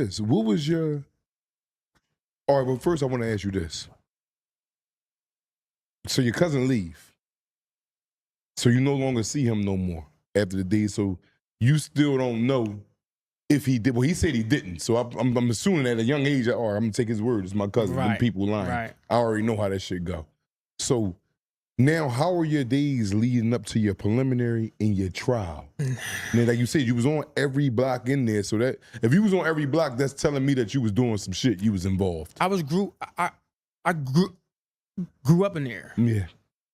this. What was your... All right, well, first I want to ask you this. So your cousin leave. So you no longer see him no more after the deed. So you still don't know if he did. Well, he said he didn't. So I'm assuming at a young age, I'm going to take his word. It's my cousin. Them people lying. Right. I already know how that shit go. So now, how are your days leading up to your preliminary and your trial? Now, like you said, you was on every block in there. So that if you was on every block, that's telling me that you was doing some shit. You was involved. I grew up in there. Yeah.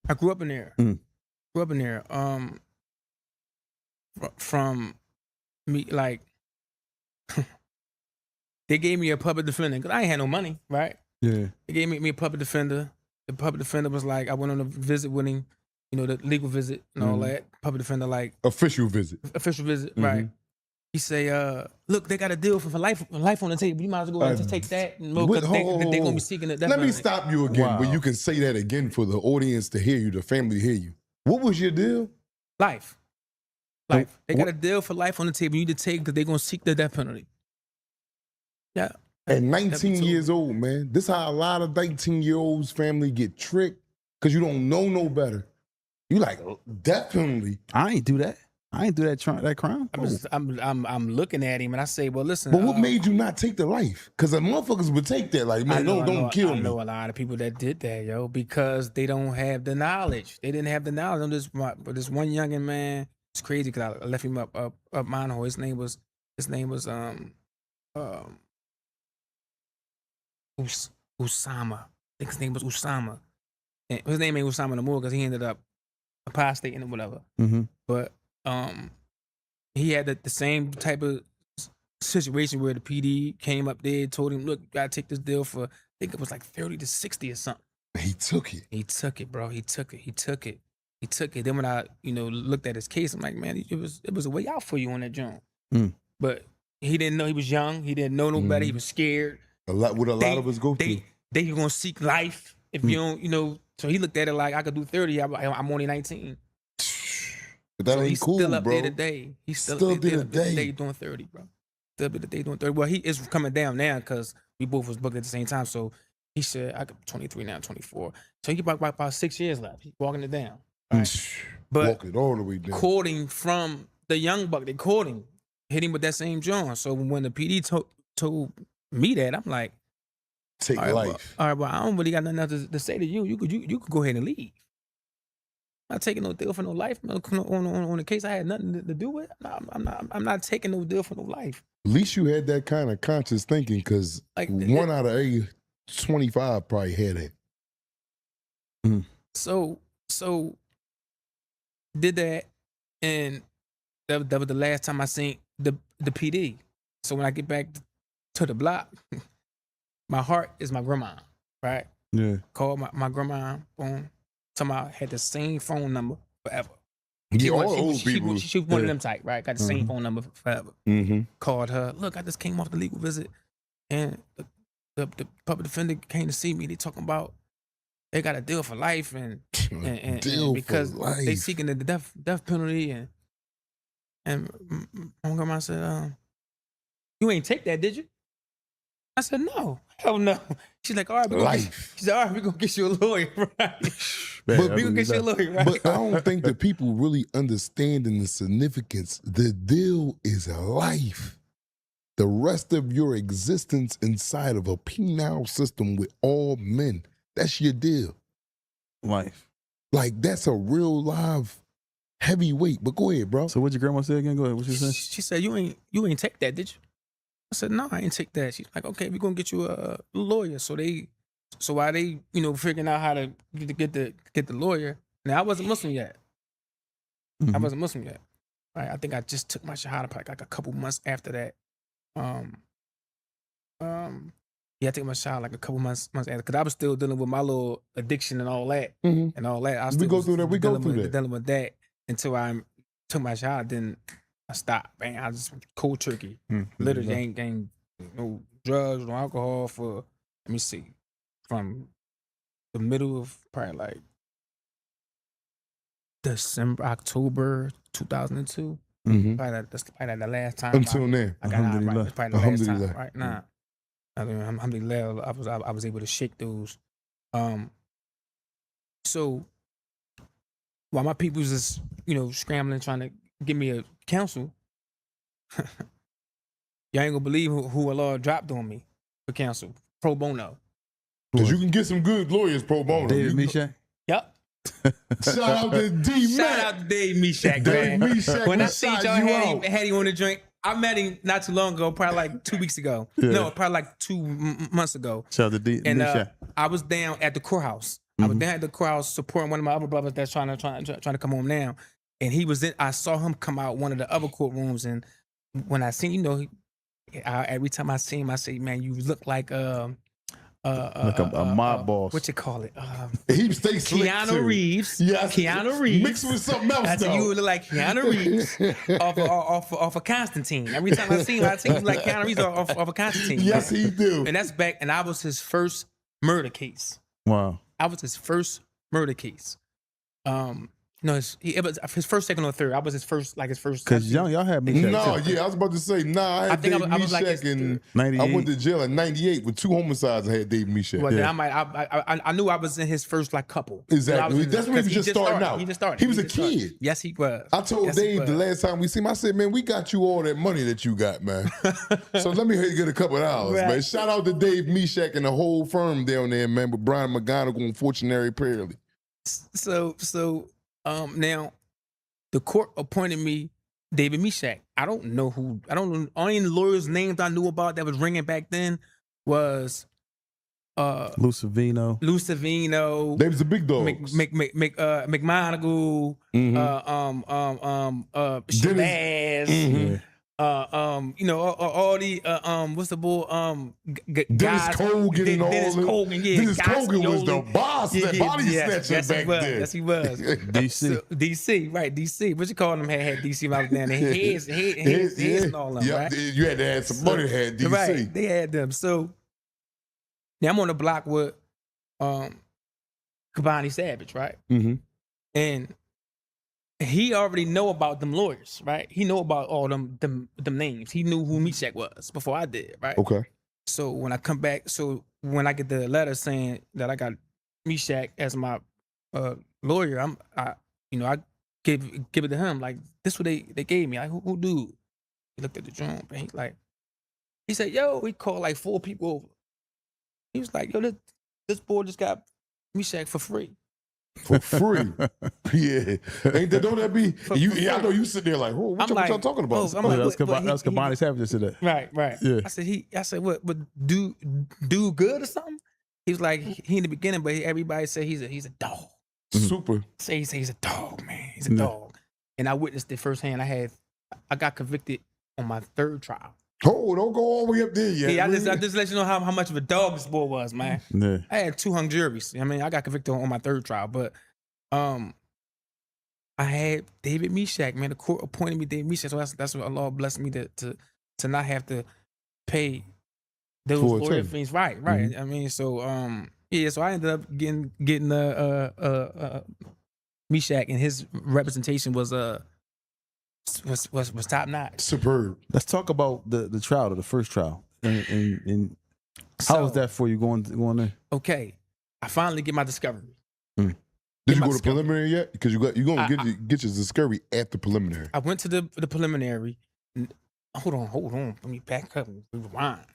I grew up in there. Grew up in there. From me, like, they gave me a public defender because I ain't had no money, right? Yeah. They gave me a public defender. The public defender was like, I went on a visit with him, you know, the legal visit and all that. Public defender, like, official visit, right? He say, look, they got a deal for life on the table. You might as well go and just take that. And they're gonna be seeking it. Let me stop you again, but you can say that again for the audience to hear you, the family to hear you. What was your deal? Life. They got a deal for life on the table. You need to take because they're gonna seek the death penalty. Yeah. At 19 years old, man. This how a lot of 19-year-olds family get tricked because you don't know no better. You like, death penalty. I ain't do that. I ain't do that crime. I'm looking at him and I say, well, listen. But what made you not take the life? Because the motherfuckers would take that. Like, man, don't kill me. I know a lot of people that did that, yo, because they don't have the knowledge. They didn't have the knowledge. But this one youngin' man, it's crazy because I left him up mine hole. His name was Usama. I think his name was Usama. And his name ain't Usama no more because he ended up apostating or whatever. But he had the same type of situation where the PD came up there, told him, look, you gotta take this deal for, I think it was like 30 to 60 or something. He took it. He took it, bro. He took it. Then when I, looked at his case, I'm like, man, it was a way out for you on that joint. But he didn't know. He was young. He didn't know no better. He was scared. A lot of us go through. They gonna seek life if you don't, So he looked at it like I could do 30. I'm only 19. But that ain't cool, bro. He's still up there today. He's still up there today doing 30, bro. Still up there today doing 30. Well, he is coming down now because we both was booked at the same time. So he said, I got 23 now, 24. So he about 6 years left. He's walking it down. Right? But walk it all the way down. Courting from the young buck, they caught him, hit him with that same John. So when the PD told me that, I'm like, take life. All right, well, I don't really got nothing else to say to you. You could go ahead and leave. I'm not taking no deal for no life on a case I had nothing to do with. I'm not taking no deal for no life. At least you had that kind of conscious thinking, because like, one out of every 25 probably had it. So did that, and that was the last time I seen the PD. So when I get back to the block, my heart is my grandma, right? Yeah. Called my grandma, boom. Somehow had the same phone number forever. Yeah, all old people. She was one of them type, right? Got the same phone number forever. Called her. Look, I just came off the legal visit, and the public defender came to see me. They talking about they got a deal for life, and because they seeking the death penalty, and my grandma said, "You ain't take that, did you?" I said, "No, hell no." She's like, "All right, we're gonna get you a lawyer, right?" But we gonna get you a lawyer, right? But I don't think that people really understanding the significance. The deal is life. The rest of your existence inside of a penal system with all men. That's your deal. Life. Like, that's a real live heavyweight. But go ahead, bro. So what your grandma said again? Go ahead. What she said? She said, you ain't take that, did you? I said, no, I ain't take that. She's like, okay, we're gonna get you a lawyer. So while they, figuring out how to get the lawyer. Now I wasn't Muslim yet. I wasn't Muslim yet. Right? I think I just took my shahada like a couple months after that. Yeah, I took my shahada like a couple months after, because I was still dealing with my little addiction and all that. And all that. I we go through that. Dealing with that until I took my shahada. Then I stopped. Man, I just cold turkey. Literally ain't no drugs, no alcohol for, let me see, from the middle of probably like October 2002 Mm-hmm. That's probably the last time. Until now. I got out right. Alhamdulillah. That's probably the last time. Alhamdulillah. Right now. I mean, alhamdulillah, I was able to shake those. So while my people was just, scrambling, trying to give me a counsel, y'all ain't gonna believe who Allah dropped on me for counsel. Pro bono. Because you can get some good lawyers pro bono. David Mischak. Yep. Shout out to D. Shout out to Dave Mischak, Dave man. Mischak, When we I seen shout y'all you had out. him on the drink, I met him not too long ago, probably like 2 weeks ago. Yeah. No, probably like 2 months ago. Shout out to D. And Mischak. I was down at the courthouse. I was down at the courthouse supporting one of my other brothers that's trying to come home now. And he was in. I saw him come out one of the other courtrooms, and when I seen, every time I see him, I say, "Man, you look like Like a mob boss. What you call it? He stays slick Keanu too. Reeves. Yes. Keanu Reeves. Mixed with something else, I said, though. you look like Keanu Reeves off of Constantine. Every time I see him, I think he's like Keanu Reeves off of Constantine. Yes, he do. And that's back, and I was his first murder case. Wow. I was his first murder case. No, it was his first, second, or third. I was his first. Because y'all had Mischak. No, too. yeah, I was about to say, I had I think Dave I was like Mischak his- and 98. I went to jail in 98 with 2 homicides and had Dave Mischak. Well, Yeah. then I knew I was in his first couple. Exactly. That's when he was just starting out. He just started. He was a just started. kid. Yes, he was. I told Yes, he Dave the was. last time we see him, I said, man, we got you all that money that you got, man. So let me get a couple of dollars, Right. man. Shout out to Dave Mischak and the whole firm down there, man, with Brian McGonigal and Fortunary Pearly. So now the court appointed me David Mischak. I don't know. Only lawyers' names I knew about that was ringing back then was Lucivino. Lucivino, They was the big dogs. McMonagle, Shabazz, Mhm. all the what's the bull Dennis guys, Kogan and all Dennis them. Kogan, yeah, Dennis guys, Kogan was the Yoli. boss, that body yes, snatcher yes, back he was. then. Yes, he was. DC. So, DC, right? DC. What you call them? Had DC when I was down there. Heads and all them, Yep, right? you had to have some money to have DC. Right, they had them. So now I'm on the block with Kabani Savage, right? Mm-hmm. And he already know about them lawyers, right? He know about all them names. He knew who Mischak was before I did, right? Okay. So when I come back, when I get the letter saying that I got Mischak as my lawyer, I give it to him like this. What they gave me? Like who dude? He looked at the drum and he said, "Yo," we called like 4 people over. He was like, "Yo, this boy just got Mischak for free." For free. Yeah. Ain't that, don't that be? I know you sit there like, oh, what I'm y'all like, talking about? oh, I'm like, That's but Kabani Savage today. Right. Yeah. I said, what do good or something? He was like, he in the beginning, but everybody said he's a dog. Super. Say he's a dog, man. He's a dog. And I witnessed it firsthand. I got convicted on my 3rd trial. Oh, don't go all the way up there yet. Yeah, I just let you know how much of a dog this boy was, man. Yeah. I had 2 hung juries. I mean, I got convicted on my 3rd trial, but I had David Mischak, man. The court appointed me David Mischak, so that's what Allah blessed me to not have to pay those For lawyer attorney. fees. Right. Mhm. I mean, so so I ended up getting Mischak, and his representation was top notch. Superb. Let's talk about the trial, the first trial. And how was that for you going there? Okay, I finally get my discovery. Did Get you my go to discovery. preliminary yet? Because you're gonna get your discovery at the preliminary. I went to the preliminary. Hold on. Let me back up and rewind.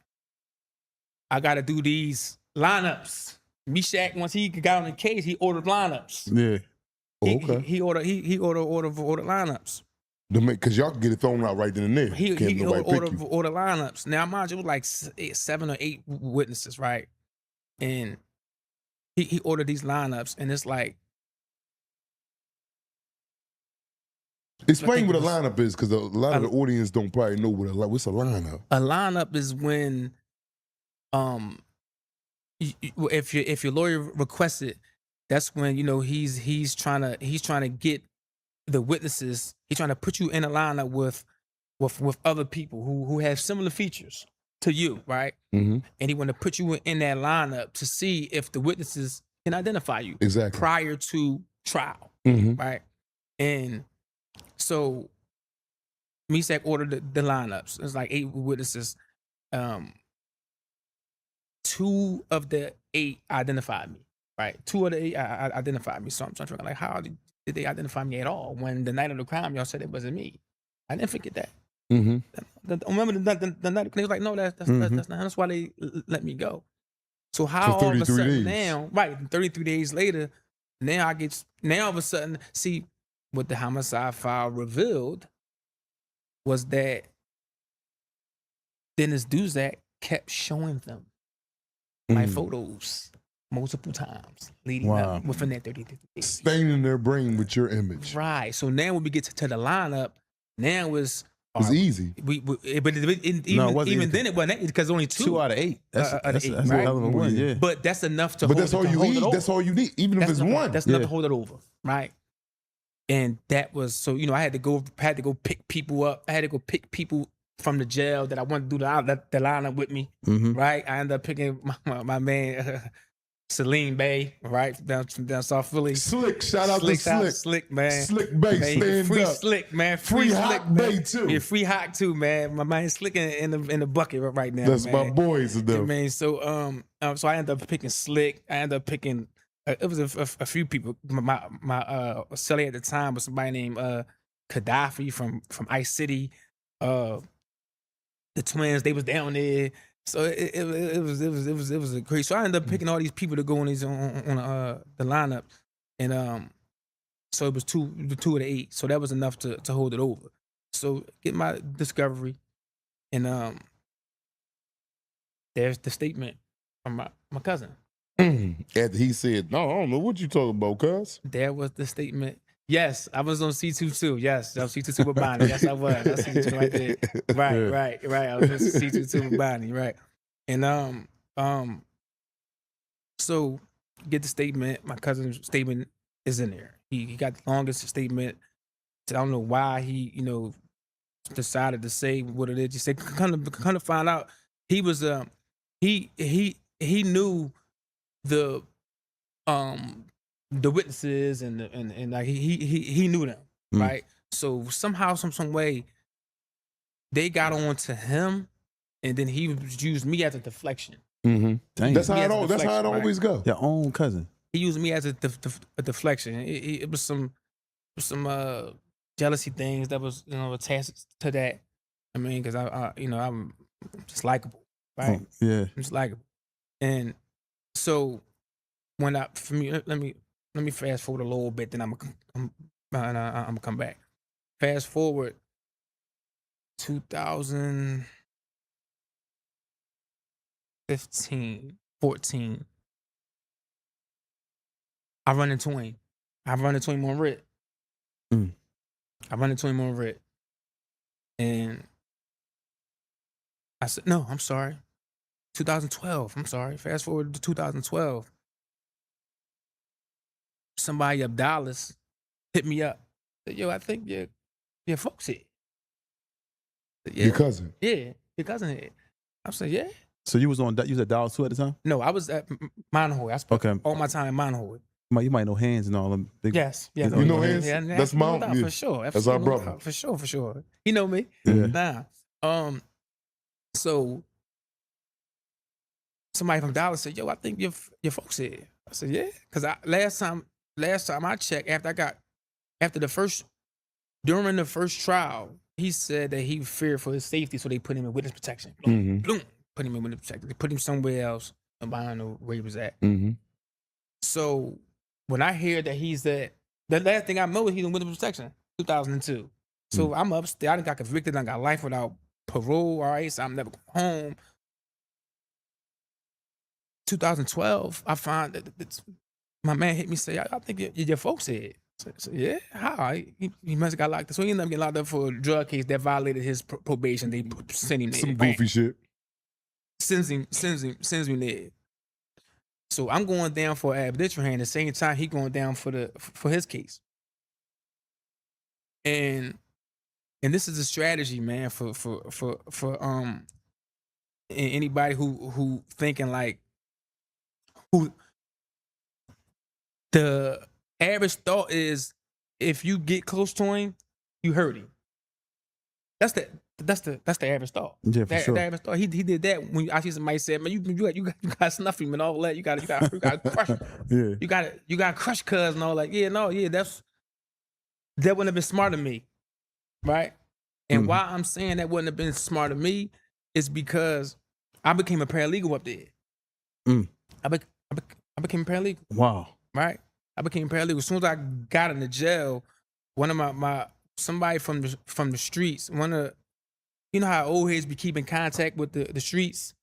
I got to do these lineups. Mischak, once he got on the case, he ordered lineups. Yeah. Okay. He ordered lineups. Because y'all can get it thrown out right then and there. He Can't nobody pick you. ordered lineups. Now, mind you, it was like 7 or 8 witnesses, right? And he ordered these lineups, and it's like, Explain what a lineup is, because a lot of the audience don't probably know what's a lineup. a lineup is when, if your lawyer requests it, that's when he's trying to get the witnesses. He's trying to put you in a lineup with other people who have similar features to you, right? Mm-hmm. And he want to put you in that lineup to see if the witnesses can identify you Exactly. prior to trial, Mm-hmm. right? And so Mischak ordered the lineups. It's like 8 witnesses. 2 of the 8 identified me. Right, 2 of the 8 identified me. So I'm trying to figure out, like, how did they identify me at all? When the night of the crime, y'all said it wasn't me. I didn't forget that. Mm-hmm. Remember the night they was like, no, that's not. That's why they let me go. So how For all of a 33 sudden days. now, right, 33 days later, now all of a sudden, see, what the homicide file revealed was that Dennis Duzak kept showing them my photos multiple times leading up within that 33 days. Staining their brain with your image. Right. So now when we get to the lineup, now it's easy. Even easy. then it wasn't because only 2 out of 8. That's out of 8, a right? hell of a win. Yeah. But that's enough to But hold that's all you hold it need. over. That's all you need. Even if it's one. That's enough to hold it over, right? And that was so, I had to go pick people up. I had to go pick people from the jail that I wanted to do the lineup with me, right? I ended up picking my man Salim Bay, right, down South Philly. Slick, shout out to Slick. Slick, man. Slick Bay, stand free up. Slick, man. Free Slick, Hot man. Bay too. Yeah, free Hot too, man. My man Slick in the bucket right now. That's man. my boys, though. Yeah, man. So so I ended up picking Slick. I ended up picking. It was a few people. My cellie at the time was somebody named Gaddafi from Ice City. The twins, they was down there. So it was a great. So I ended up picking all these people to go on the lineup, and so it was the 2 of the 8. So that was enough to hold it over. So get my discovery, and there's the statement from my cousin. After he said, "No, I don't know what you talking about, cuz." There was the statement. Yes, I was on C2 too. Yes, I was C2 with Bonnie. Yes, I was. I was C2 right there. Right. I was C2 with Bonnie. Right, and so get the statement. My cousin's statement is in there. He got the longest statement. I don't know why he decided to say what it is. He said, kind of find out he was he knew the witnesses and like he knew them, right? So somehow, some way, they got on to him, and then he used me as a deflection. That's how it always go. Your own cousin. He used me as a deflection. It was some jealousy things that was attached to that. I mean, because I'm just likable, right? Yeah, I'm just likable, and so when let me fast forward a little bit, then I'm gonna come back. Fast forward 2015, 14. I run into him. on Red. I run into him on Red. And I said, no, I'm sorry. 2012. I'm sorry. Fast forward to 2012. Somebody up Dallas hit me up. Said, yo, I think your folks here. Said, yeah. Your cousin. Yeah, your cousin here. I said, yeah. So you was at Dallas too at the time? No, I was at Monhoy. I spent all my time in Monhoy. You might know Hands and all them. Yes. You know Hands? Yeah, that's my no, for sure. That's our brother. For sure. He know me. Yeah. Nah. So somebody from Dallas said, yo, I think your folks here. I said, yeah. Because last time I checked, during the first trial, he said that he feared for his safety, so they put him in witness protection. Boom, put him in witness protection. They put him somewhere else, and I don't know where he was at. So when I hear that the last thing I know is he's in witness protection, 2002. So I'm upstate. I got convicted. I got life without parole. All right, so I'm never going home. 2012, I find that my man hit me, say, I think your folks here. So yeah, how? He must have got locked up. So he ended up getting locked up for a drug case that violated his probation. They sent him there. Some goofy shit. Sends me there. So I'm going down for arbitration at the same time he going down for his case. And this is a strategy, man, for anybody who thinking like who the average thought is if you get close to him, you hurt him. That's the average thought. Yeah, for sure. The average thought. He did that when I see somebody say, man, you got snuff him and all that. You got crush. Yeah. You got crush cuz and all that. Yeah, no, yeah, that wouldn't have been smart of me, right? And why I'm saying that wouldn't have been smart of me is because I became a paralegal up there. I became a paralegal. Wow. Right? I became a paralegal. As soon as I got into jail, one of my somebody from the streets, you know how old heads be keeping contact with the streets?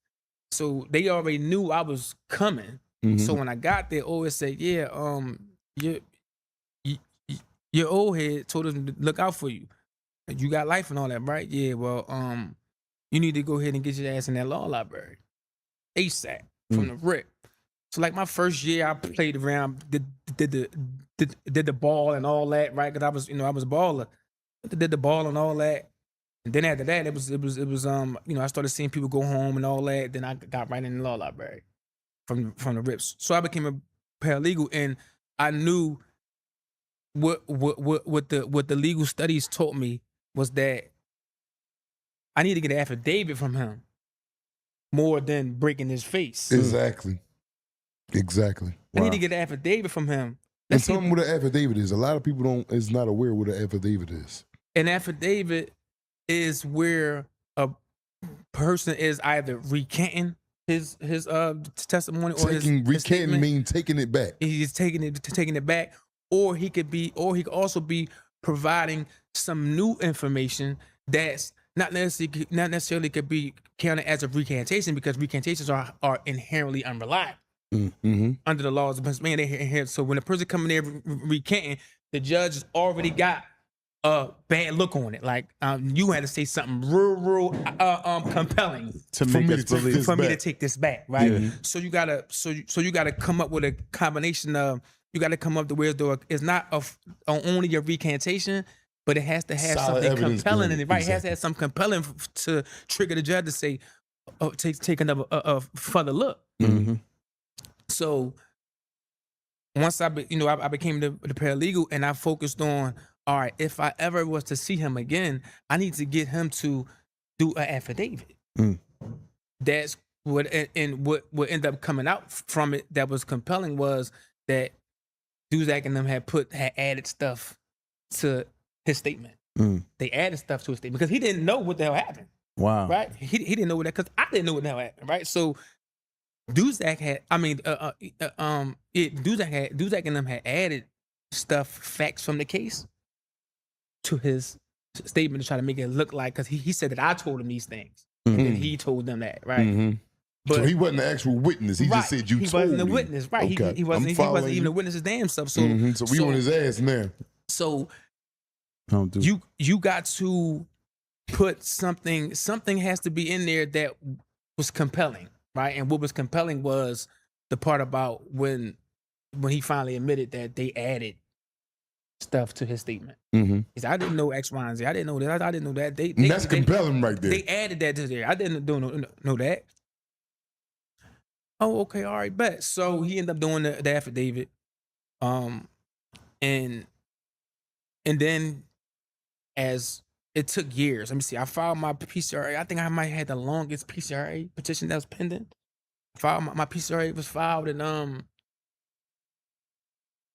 So they already knew I was coming. So when I got there, always said, yeah, your old head told us to look out for you. You got life and all that, right? Yeah, well, you need to go ahead and get your ass in that law library. ASAP from the rip. So like my first year, I played around, did the ball and all that, right? Because I was a baller. Did the ball and all that. And then after that, it was I started seeing people go home and all that. Then I got right in the law library from the rips. So I became a paralegal, and I knew what the legal studies taught me was that I need to get an affidavit from him more than breaking his face. Exactly. I need to get an affidavit from him. And tell them what an affidavit is. A lot of people is not aware what an affidavit is. An affidavit is where a person is either recanting his testimony or his statement. Mean taking it back. He's taking it back, or he could also be providing some new information that's not necessarily could be counted as a recantation, because recantations are inherently unreliable under the laws of Pennsylvania. So when a person coming there recanting, the judge has already got a bad look on it. Like you had to say something real compelling to make us believe for me to take this back, right? Yeah. So you gotta come up with a combination of, you gotta come up to where it's not only a recantation, but it has to have solid something compelling in it, right? Exactly. It has to have something compelling to trigger the judge to say, take another further look. So once I became the paralegal, and I focused on, all right, if I ever was to see him again, I need to get him to do an affidavit. That's what ended up coming out from it that was compelling was that Duzak and them had added stuff to his statement. They added stuff to his statement because he didn't know what the hell happened. Wow. Right? He didn't know what that, because I didn't know what the hell happened, right? So Duzak and them had added stuff, facts from the case to his statement to try to make it look like, because he said that I told him these things, and then he told them that, right? But so he wasn't the actual witness. He just said he wasn't the witness, right? Okay. He wasn't even a witness his damn stuff. So so we on his ass now. So you got to put something has to be in there that was compelling, right? And what was compelling was the part about when he finally admitted that they added stuff to his statement. He said, I didn't know X, Y, and Z. I didn't know that. I didn't know that. That's compelling right there. They added that to there. I didn't know that. Oh, okay, all right, bet. So he ended up doing the affidavit. And then as it took years, let me see, I filed my PCRA. I think I might have had the longest PCRA petition that was pending. My PCRA was filed in my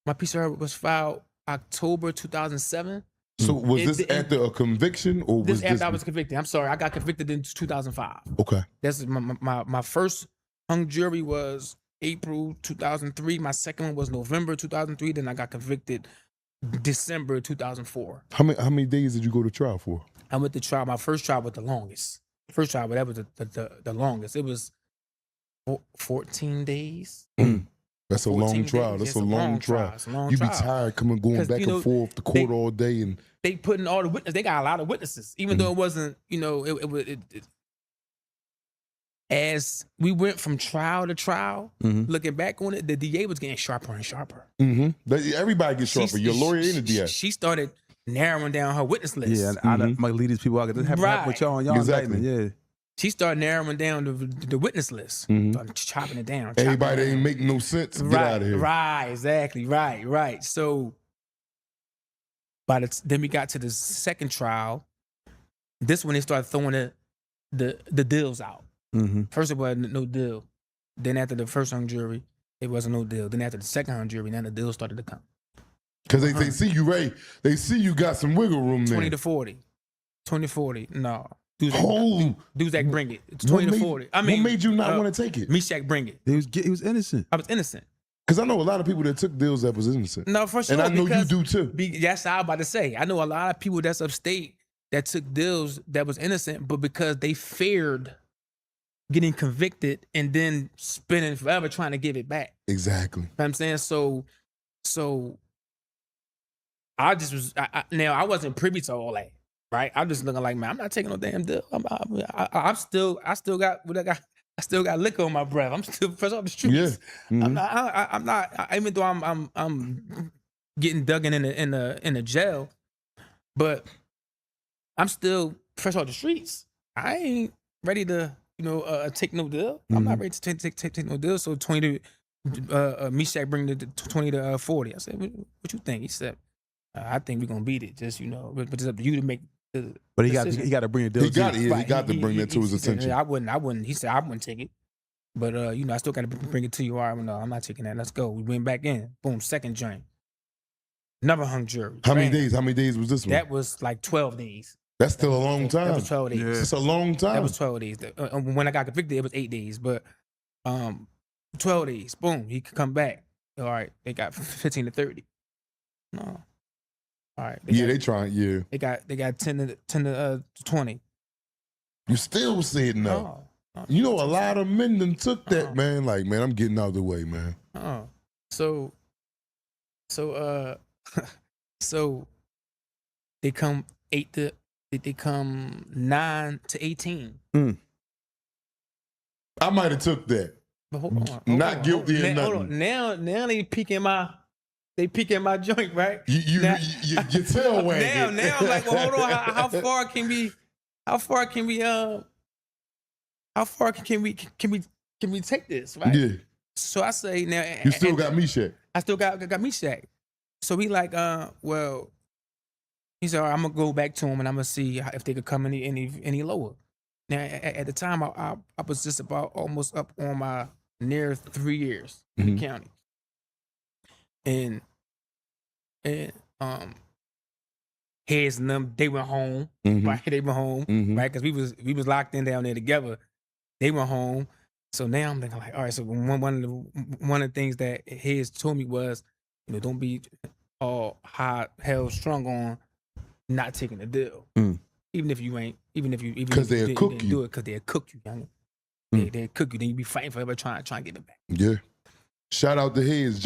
PCRA was filed October 2007. So was this after a conviction, or was this after I was convicted? I'm sorry, I got convicted in 2005. Okay. That's my first hung jury was April 2003. My second one was November 2003. Then I got convicted December 2004. How many days did you go to trial for? I went to trial. My first trial was the longest. First trial, but that was the longest. It was 14 days. That's a long trial. That's a long trial. You be tired going back and forth the court all day, and they put in all the witnesses. They got a lot of witnesses, even though it wasn't. As we went from trial to trial, looking back on it, the DA was getting sharper and sharper. Everybody gets sharper. Your lawyer and the DA. She started narrowing down her witness list. Yeah, and I might lead these people out. This happened with y'all on y'all indictment. Yeah. She started narrowing down the witness list, started chopping it down. Everybody that ain't making no sense, get out of here. Right, exactly, right. So, then we got to the second trial, This when they started throwing the deals out. Mm-hmm. First of all, no deal. Then after the first hung jury, it wasn't no deal. Then after the second hung jury, then the deal started to come. Because they see you ready. They see you got some wiggle room there. 20 to 40. 20 to 40. No. Duzak bring it. It's 20 to 40. I mean, what made you not want to take it? Mischak bring it. He was innocent. I was innocent. Because I know a lot of people that took deals that was innocent. No, for sure. And I know you do too. That's what I was about to say. I know a lot of people that's upstate that took deals that was innocent, but because they feared getting convicted and then spending forever trying to give it back. Exactly. You know what I'm saying? So I just was, now I wasn't privy to all that, right? I'm just looking like, man, I'm not taking no damn deal. I still got liquor on my breath. I'm still fresh off the streets. Yeah. Mm-hmm. I'm not, even though I'm getting dug in the jail, but I'm still fresh off the streets. I ain't ready to, take no deal. Mm-hmm. I'm not ready to take no deal. So 20 to Mischak bring the 20 to 40. I said, what you think? He said, I think we're gonna beat it. Just but it's up to you to make the. But he decision. got to bring a deal. He got to bring that to his attention. I wouldn't. He said I wouldn't take it. But I still got to bring it to you. All right, no, I'm not taking that. Let's go. We went back in. Boom, second joint. Never hung jury. How many days? How many days was this one? That was like 12 days. That's still a long time. That was 12 days. Yeah. It's a long time. That was 12 days. When I got convicted, it was 8 days. But 12 days. Boom, he could come back. All right, they got 15 to 30. No. All right. They trying. Yeah. They got 10 to 20. You still sitting up. No. You know, a lot of men done took that, man. Like, man, I'm getting out of the way, man. So they come 9 to 18. I might have took that. But hold on. Not guilty or nothing. Hold on. Now they peeking my joint, right? You tail wagging. Now I'm like, well, hold on. How far can we take this, right? Yeah. So I say now You still got Mischak. I still got Mischak. So he like, well, he said, all right, I'm gonna go back to him and I'm gonna see if they could come any lower. Now at the time I was just about almost up on my near 3 years in the county. And Heads and them, they went home, right? They went home, right? Because we was locked in down there together. They went home. So now I'm thinking like, all right. So one of the things that Heads told me was, don't be all hell strung on not taking the deal, even if you because they'll cook you. Do it because they'll cook you, young. They'll cook you. Then you be fighting forever trying to get it back. Yeah. Shout out to Heads.